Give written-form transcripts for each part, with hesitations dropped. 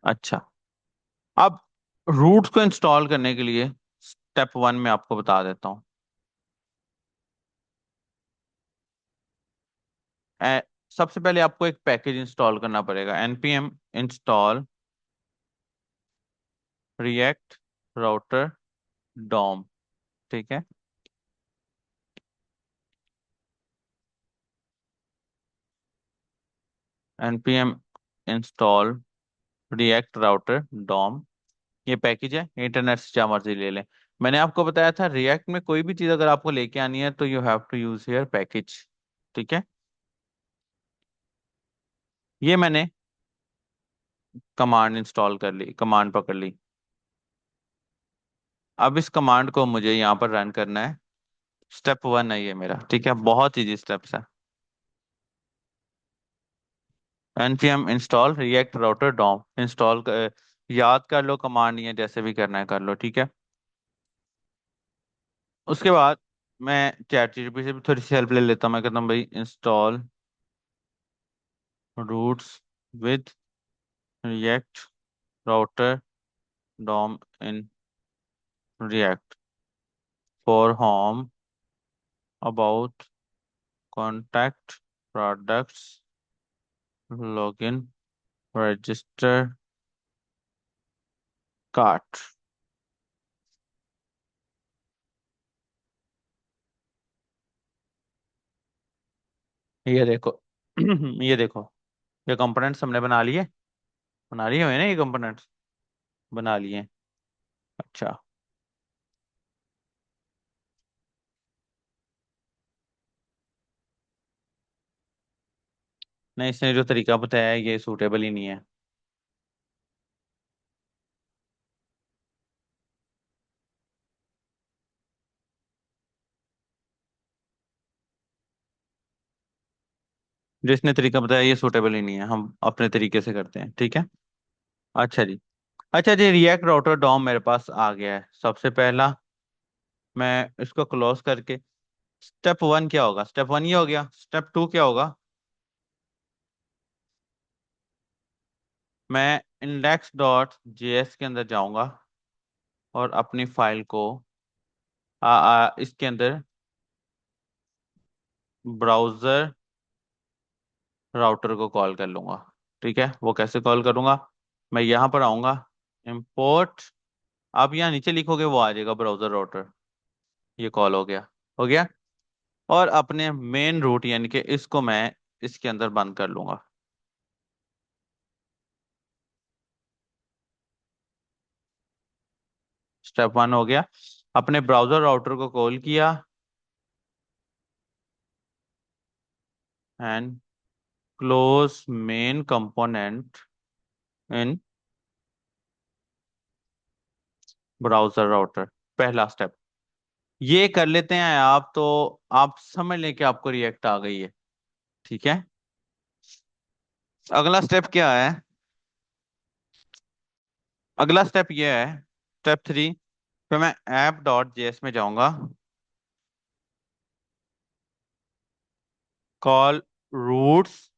अच्छा, अब रूट्स को इंस्टॉल करने के लिए स्टेप वन में आपको बता देता हूँ। ए- सबसे पहले आपको एक पैकेज इंस्टॉल करना पड़ेगा, npm install react router DOM. ठीक है, npm install react router DOM, ये पैकेज है, इंटरनेट से जहाँ मर्जी ले लें। मैंने आपको बताया था रिएक्ट में कोई भी चीज़ अगर आपको लेके आनी है तो you have to use here package. ठीक है, ये मैंने कमांड इंस्टॉल कर ली, कमांड पकड़ ली। अब इस कमांड को मुझे यहाँ पर रन करना है। स्टेप वन है ये मेरा, ठीक है, बहुत इजी स्टेप्स है। npm install react router DOM install याद कर लो, कमांड नहीं है, जैसे भी करना है कर लो। ठीक है, उसके बाद मैं चैट जीपीटी से भी थोड़ी सी हेल्प ले लेता हूँ। मैं कहता हूँ भाई install routes with react router DOM in react for home about contact products login register cart. ये देखो ये देखो, ये कंपोनेंट्स हमने बना लिए, बना लिए हुए ना ये कंपोनेंट्स, बना लिए। अच्छा, नहीं, इसने जो तरीका बताया है ये सूटेबल ही नहीं है। जिसने तरीका बताया ये सूटेबल ही नहीं है, हम अपने तरीके से करते हैं। ठीक है, अच्छा जी। अच्छा जी, रिएक्ट राउटर डॉम मेरे पास आ गया है। सबसे पहला मैं इसको क्लोज करके, स्टेप वन क्या होगा, स्टेप वन ये हो गया। स्टेप टू क्या होगा, मैं इंडेक्स डॉट जेएस के अंदर जाऊंगा और अपनी फाइल को इसके अंदर ब्राउजर राउटर को कॉल कर लूंगा। ठीक है, वो कैसे कॉल करूंगा, मैं यहाँ पर आऊंगा, इंपोर्ट, आप यहाँ नीचे लिखोगे वो आ जाएगा ब्राउजर राउटर। ये कॉल हो गया, हो गया। और अपने मेन रूट यानी कि इसको मैं इसके अंदर बंद कर लूंगा। स्टेप वन हो गया, अपने ब्राउजर राउटर को कॉल किया and close main component in browser router, पहला स्टेप। ये कर लेते हैं आप तो आप समझ लें कि आपको रिएक्ट आ गई है। ठीक है, अगला स्टेप क्या है, अगला स्टेप ये है, स्टेप थ्री पे मैं ऐप डॉट जेएस में जाऊंगा, call routes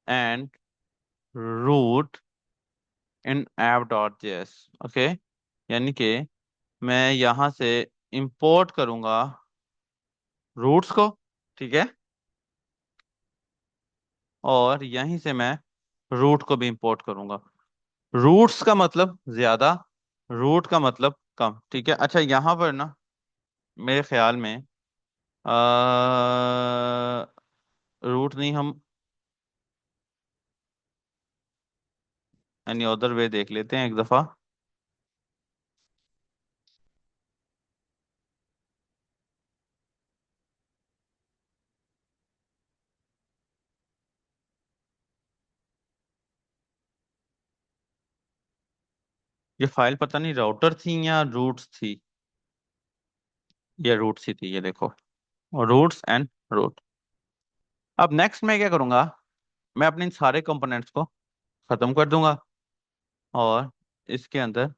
and route in app dot JS. Okay, यानी कि मैं यहाँ से इंपोर्ट करूंगा रूट्स को। ठीक है, और यहीं से मैं रूट को भी इंपोर्ट करूंगा। रूट्स का मतलब ज्यादा, रूट का मतलब कम। ठीक है, अच्छा यहाँ पर ना मेरे ख्याल में रूट नहीं, हम एनी अदर वे देख लेते हैं एक दफा। ये फाइल पता नहीं राउटर थी या रूट्स थी, ये रूट्स ही थी, ये देखो, रूट्स एंड रूट। अब नेक्स्ट मैं क्या करूंगा, मैं अपने इन सारे कंपोनेंट्स को खत्म कर दूंगा और इसके अंदर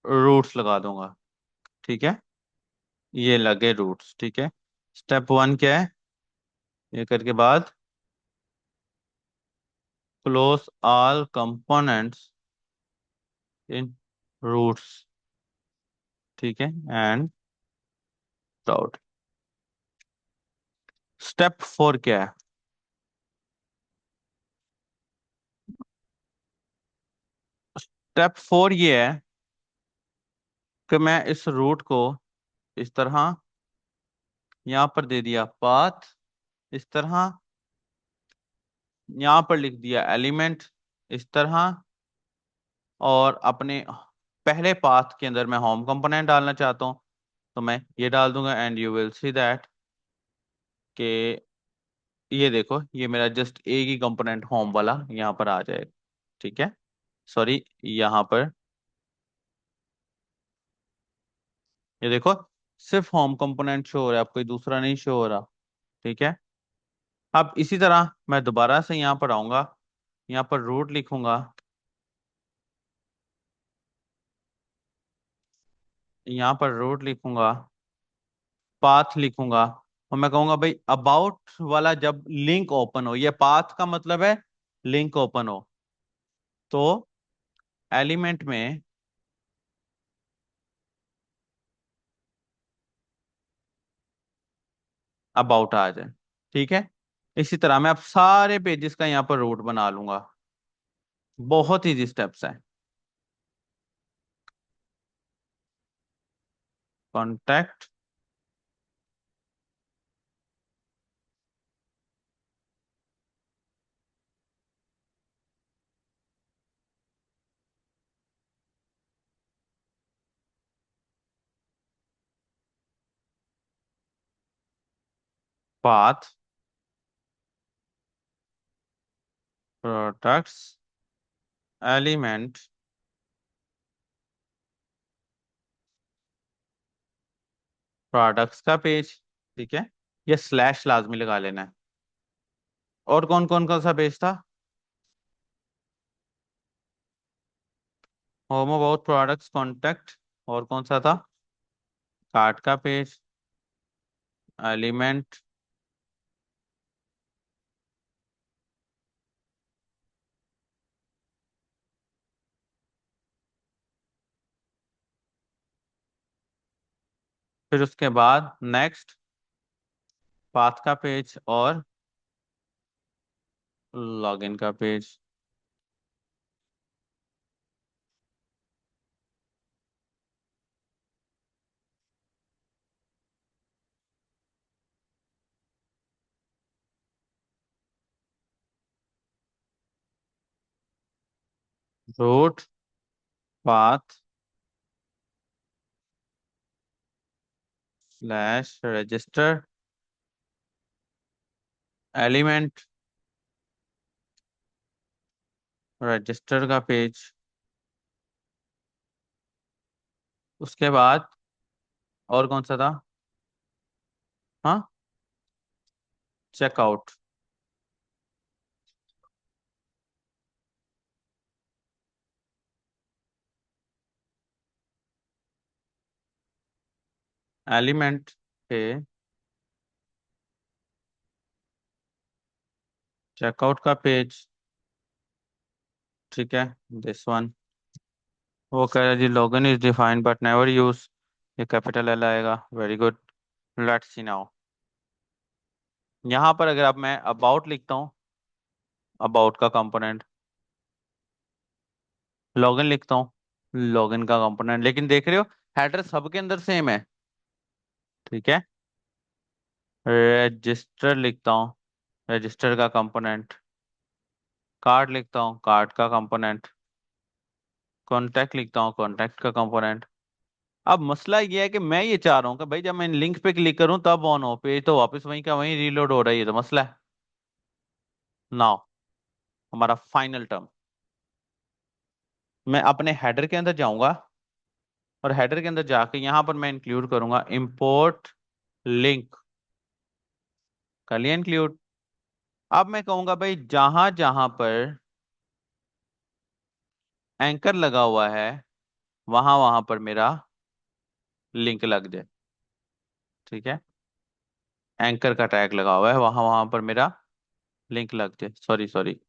रूट्स लगा दूंगा। ठीक है, ये लगे रूट्स। ठीक है, स्टेप वन क्या है, ये करके बाद close all components in routes, ठीक है, एंड राउट। स्टेप 4 क्या है? स्टेप 4 ये है कि मैं इस रूट को इस तरह यहां पर दे दिया पाथ, इस तरह यहां पर लिख दिया एलिमेंट इस तरह, और अपने पहले पाथ के अंदर मैं होम कंपोनेंट डालना चाहता हूँ, तो मैं ये डाल दूंगा and you will see that कि ये देखो ये मेरा जस्ट एक ही कंपोनेंट होम वाला यहाँ पर आ जाएगा, ठीक है। सॉरी, यहाँ पर ये देखो सिर्फ होम कंपोनेंट शो हो रहा है, अब कोई दूसरा नहीं शो हो रहा, ठीक है। अब इसी तरह मैं दोबारा से यहाँ पर आऊंगा, यहाँ पर रूट लिखूंगा, यहाँ पर रूट लिखूंगा, पाथ लिखूंगा, और मैं कहूंगा भाई अबाउट वाला जब लिंक ओपन हो, ये पाथ का मतलब है लिंक ओपन हो, तो एलिमेंट में अबाउट आ जाए, ठीक है। इसी तरह मैं अब सारे पेजेस का यहाँ पर रूट बना लूंगा। बहुत इजी स्टेप्स है। Contact, path, products, element, products का पेज, ठीक है। ये स्लैश लाजमी लगा लेना है। और कौन कौन कौन सा पेज था? होम अबाउट प्रोडक्ट्स कॉन्टेक्ट, और कौन सा था? कार्ट का पेज, एलिमेंट, फिर उसके बाद नेक्स्ट पाथ का पेज और लॉगिन का page. Root, path, slash register, element, register का पेज। उसके बाद और कौन सा था? हाँ, चेकआउट, एलिमेंट पे चेकआउट का पेज, ठीक है, दिस वन। वो कह रहा है जी login is defined but never use, ये कैपिटल एल आएगा, very good. Let's see now, यहाँ पर अगर अब मैं अबाउट लिखता हूँ, अबाउट का कंपोनेंट, लॉगिन लिखता हूँ, लॉगिन का कंपोनेंट, लेकिन देख रहे हो हेडर सबके अंदर सेम है, ठीक है। रजिस्टर लिखता हूँ, रजिस्टर का कंपोनेंट, कार्ड लिखता हूँ, कार्ड का कंपोनेंट, कॉन्टैक्ट लिखता हूँ, कॉन्टैक्ट का कंपोनेंट। अब मसला ये है कि मैं ये चाह रहा हूँ कि भाई जब मैं लिंक पे क्लिक करूँ तब ऑन हो पेज, तो वापस वहीं का वहीं रीलोड हो रहा है, ये तो मसला है। नाउ हमारा फाइनल टर्म, मैं अपने हेडर के अंदर जाऊंगा, और हेडर के अंदर जाके यहां पर मैं इंक्लूड करूंगा इंपोर्ट लिंक, कर लिया इंक्लूड। अब मैं कहूंगा भाई जहां जहां पर एंकर लगा हुआ है वहां वहां पर मेरा लिंक लग जाए, ठीक है। एंकर का टैग लगा हुआ है, वहां वहां पर मेरा लिंक लग जाए, सॉरी सॉरी,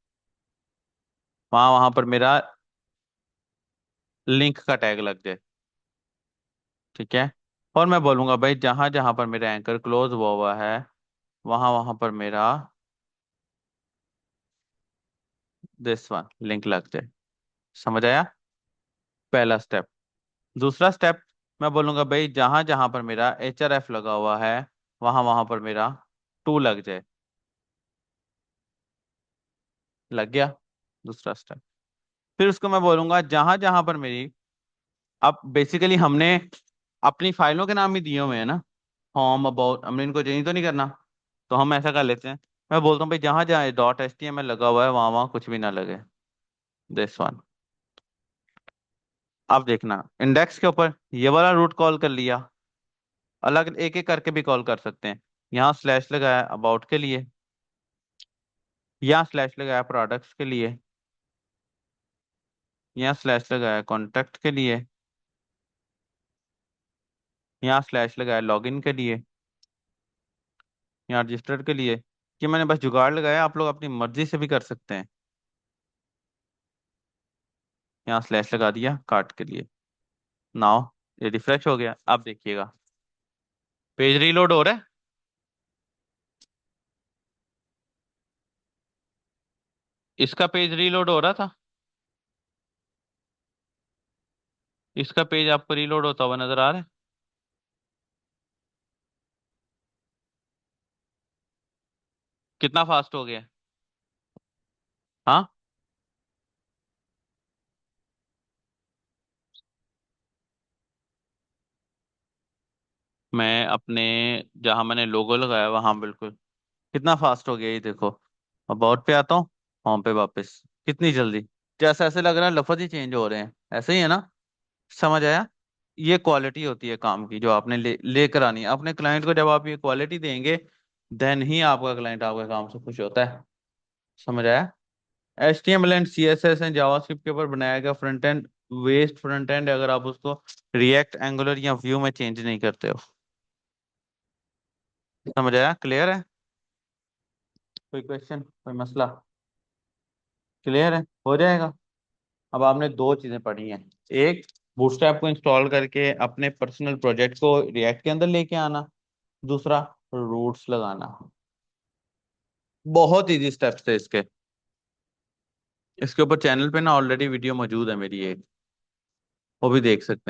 वहां वहां पर मेरा लिंक का टैग लग जाए। ठीक है। और मैं बोलूंगा भाई जहां जहां पर मेरा एंकर क्लोज हुआ हुआ है वहां वहां पर मेरा दिस वन लिंक लग जाए। समझ आया? पहला स्टेप। दूसरा स्टेप, मैं बोलूंगा भाई जहां जहां पर मेरा HRF लगा हुआ है वहां वहां पर मेरा टू लग जाए। लग गया। दूसरा स्टेप। फिर उसको मैं बोलूंगा जहां जहां पर मेरी, अब बेसिकली हमने अपनी फाइलों के नाम ही दिए हुए हैं ना, होम अबाउट, हमने इनको चेंज तो नहीं करना। तो हम ऐसा कर लेते हैं, मैं बोलता हूँ भाई जहां जहां .html लगा हुआ है वहां वहां कुछ भी ना लगे। This one. अब देखना इंडेक्स के ऊपर ये वाला रूट कॉल कर लिया, अलग एक एक करके भी कॉल कर सकते हैं। यहाँ स्लैश लगाया अबाउट के लिए, यहाँ स्लैश लगाया प्रोडक्ट्स के लिए, यहाँ स्लैश लगाया कॉन्टैक्ट के लिए, यहाँ स्लैश लगाया लॉगिन के लिए, यहाँ रजिस्टर्ड के लिए। कि मैंने बस जुगाड़ लगाया, आप लोग अपनी मर्जी से भी कर सकते हैं। यहाँ स्लैश लगा दिया कार्ट के लिए। नाउ ये रिफ्रेश हो गया, अब देखिएगा पेज रीलोड हो रहा है। इसका पेज रीलोड हो रहा था, इसका पेज आपको रीलोड होता हुआ नजर आ रहा है। कितना फास्ट हो गया? हाँ। मैं अपने जहां मैंने लोगो लगाया वहां बिल्कुल, कितना फास्ट हो गया ये देखो। अबाउट पे आता हूँ, होम पे वापस, कितनी जल्दी। जैसे ऐसे लग रहा है लफ्ज ही चेंज हो रहे हैं, ऐसे ही है ना? समझ आया? ये क्वालिटी होती है काम की जो आपने लेकर आनी है अपने क्लाइंट को। जब आप ये क्वालिटी देंगे देन ही आपका क्लाइंट आपके काम से खुश होता है। समझ आया? HTML and CSS and JavaScript के ऊपर बनाया गया फ्रंट एंड वेस्ट फ्रंट एंड, अगर आप उसको रिएक्ट एंगुलर या व्यू में चेंज नहीं करते हो। समझ आया? क्लियर है? कोई क्वेश्चन, कोई मसला? क्लियर है? हो जाएगा। अब आपने दो चीजें पढ़ी हैं, एक बूटस्ट्रैप को इंस्टॉल करके अपने पर्सनल प्रोजेक्ट को रिएक्ट के अंदर लेके आना, दूसरा रूट्स लगाना। बहुत इजी स्टेप्स थे इसके। इसके ऊपर चैनल पे ना ऑलरेडी वीडियो मौजूद है मेरी एक, वो भी देख सकते हैं।